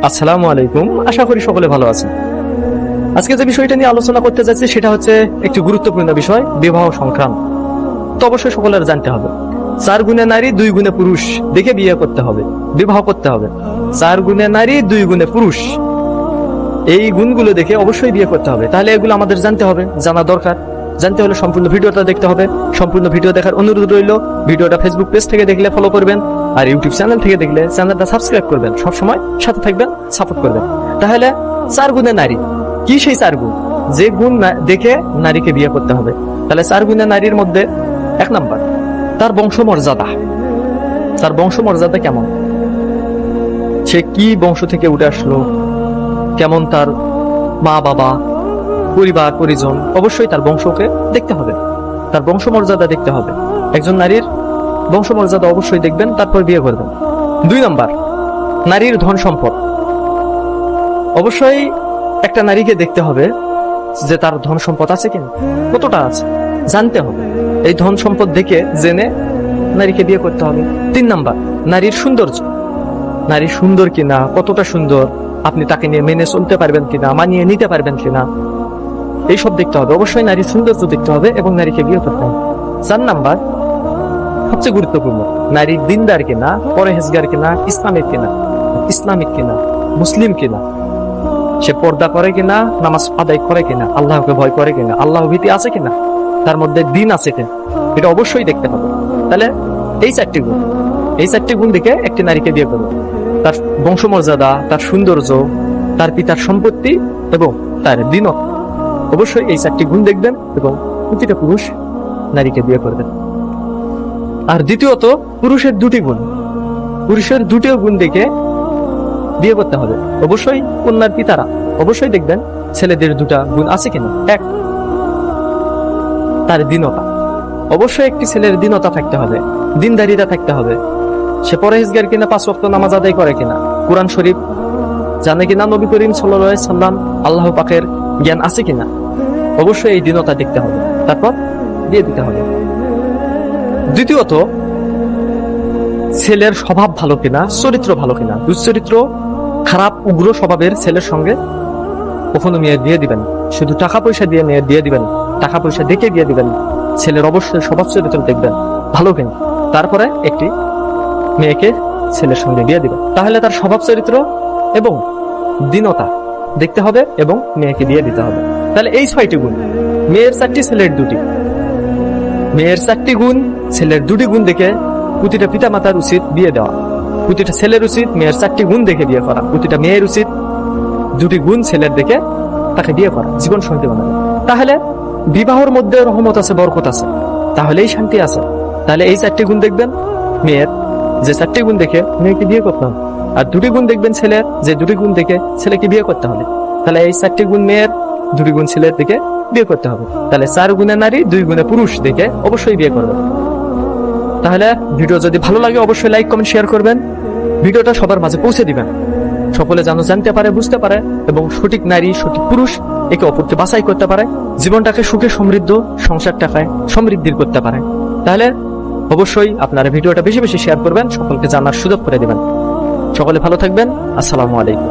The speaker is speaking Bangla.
আসসালামু আলাইকুম, আশা করি সকলে ভালো আছেন। আজকে যে বিষয়টা নিয়ে আলোচনা করতে যাচ্ছি সেটা হচ্ছে একটি গুরুত্বপূর্ণ বিষয়, বিবাহ সংক্রান্ত। তো অবশ্যই সকলের জানতে হবে 4 গুণে নারী 2 গুণে পুরুষ দেখে বিয়ে করতে হবে, বিবাহ করতে হবে। 4 গুণে নারী 2 গুণে পুরুষ, এই গুণগুলো দেখে অবশ্যই বিয়ে করতে হবে। তাহলে এগুলো আমাদের জানতে হবে, জানা দরকার। জানতে হলে সম্পূর্ণ ভিডিওটা দেখতে হবে। সম্পূর্ণ ভিডিও দেখার অনুরোধ রইল। ভিডিওটা ফেসবুক পেজ থেকে দেখলে ফলো করবেন, আর ইউটিউব চ্যানেল থেকে দেখলে চ্যানেলটা সাবস্ক্রাইব করবেন। সবসময় সাথে থাকবেন, সাপোর্ট করবেন। তাহলে 4 গুণে নারী কি, সেই 4 গুণ যে গুণ দেখে নারীকে বিয়ে করতে হবে। তাহলে 4 গুণে নারীর মধ্যে 1 নাম্বার, তার বংশমর্যাদা। তার বংশমর্যাদা কেমন, সে কি বংশ থেকে উঠে আসলো, কেমন তার মা বাবা, পরিবার পরিজন, অবশ্যই তার বংশকে দেখতে হবে, তার বংশমর্যাদা দেখতে হবে। একজন নারীর বংশমর্যাদা অবশ্যই দেখবেন, তারপর বিয়ে করবেন। 2 নাম্বার, নারীর ধন সম্পদ। অবশ্যই একটা নারীকে দেখতে হবে যে তার ধন সম্পদ আছে কিনা, কতটা আছে জানতে হবে। এই ধন সম্পদ দেখে জেনে নারীকে বিয়ে করতে হবে। 3 নাম্বার, নারীর সৌন্দর্য। নারী সুন্দর কিনা, কতটা সুন্দর, আপনি তাকে নিয়ে মেনে চলতে পারবেন কিনা, মানিয়ে নিতে পারবেন কিনা, এইসব দেখতে হবে। অবশ্যই নারীর সৌন্দর্য দেখতে হবে এবং নারীকে বিয়ে করতে হবে। 4 নাম্বার, সবচেয়ে গুরুত্বপূর্ণ, নারীর দিনদার কিনা, পরহেজগার কিনা, ইসলামিক কিনা, মুসলিম কিনা, সে পর্দা করে কিনা, নামাজ আদায় করে কিনা, আল্লাহকে ভয় করে কিনা, আল্লাহ ভীতি আছে কিনা, তার মধ্যে দিন আছে কিনা, এটা অবশ্যই দেখতে হবে। তাহলে এই 4টি গুণ, এই 4টি গুণ দেখে একটি নারীকে বিয়ে করবে। তার বংশমর্যাদা, তার সৌন্দর্য, তার পিতার সম্পত্তি এবং তার দিনত, অবশ্যই এই 4টি গুণ দেখবেন এবং প্রতিটা পুরুষ নারীকে বিয়ে করবেন। আর দ্বিতীয়ত, পুরুষের 2টি গুণ, পুরুষের 2টি গুণ দেখে বিয়ে করতে হবে। অবশ্যই কন্যার পিতারা অবশ্যই দেখবেন ছেলেদের 2টা গুণ আছে কিনা। 1, তার দীনতা। অবশ্যই একটি ছেলের দীনতা থাকতে হবে, দিনদারিতা থাকতে হবে। সে পরহেজগার কিনা, 5 ওয়াক্ত নামাজ আদায় করে কিনা, কোরআন শরীফ জানে কিনা, নবী করিম সাল্লাল্লাহু আলাইহি সাল্লাম আল্লাহ পাকের জ্ঞান আছে কিনা, অবশ্যই এই দীনতা দেখতে হবে, তারপর বিয়ে দিতে হবে। দ্বিতীয়ত, ছেলের স্বভাব ভালো কিনা, চরিত্র ভালো কিনা। দুশ্চরিত্র, খারাপ উগ্র স্বভাবের ছেলের সঙ্গে কখনো মেয়ে দিয়ে দিবেন। শুধু টাকা পয়সা দিয়ে মেয়ে দিয়ে দিবেন, টাকা পয়সা দেখে দিয়ে দিবেন। ছেলের অবশ্যই স্বভাব চরিত্র দেখবেন ভালো কিনা, তারপরে একটি মেয়েকে ছেলের সঙ্গে বিয়ে দিবেন। তাহলে তার স্বভাব চরিত্র এবং দীনতা দেখতে হবে এবং মেয়েকে বিয়ে দিতে হবে। তাহলে এই 6টি গুণ, মেয়ের 4টি, ছেলের 2টি। মেয়ের 4টি গুণ, ছেলের 2টি গুণ দেখে প্রতিটা পিতা মাতার উচিত বিয়ে দেওয়া। প্রতিটা ছেলের উচিত মেয়ের 4টি গুণ দেখে বিয়ে করা। প্রতিটা মেয়ের উচিত 2টি গুণ ছেলের দেখে তাকে বিয়ে করা, জীবন সঙ্গী বানাবে। তাহলে বিবাহের মধ্যে রহমত আছে, বরকত আছে, তাহলেই শান্তি আছে। তাহলে এই 4টি গুণ দেখবেন মেয়ের, যে 4টি গুণ দেখে মেয়েকে বিয়ে করতে হবে। আর 2টি গুণ দেখবেন ছেলের, যে 2টি গুণ দেখে ছেলেকে বিয়ে করতে হবে। তাহলে এই 4টি গুণ মেয়ের, 2টি গুণ ছেলের দেখে বিয়ে করতে হবে। তাহলে 4 গুণে নারী 2 গুণে পুরুষ দেখে অবশ্যই বিয়ে করবেন। তাহলে ভিডিও যদি ভালো লাগে অবশ্যই লাইক কমেন্ট শেয়ার করবেন, ভিডিওটা সবার মাঝে পৌঁছে দিবেন, সকলে যেন জানতে পারে, বুঝতে পারে এবং সঠিক নারী সঠিক পুরুষ একে অপরকে বাছাই করতে পারে, জীবনটাকে সুখে সমৃদ্ধ, সংসারটাকে সমৃদ্ধির করতে পারে। তাহলে অবশ্যই আপনারা ভিডিওটা বেশি বেশি শেয়ার করবেন, সকলকে জানার সুযোগ করে দিবেন। সকলে ভালো থাকবেন। আসসালামু আলাইকুম।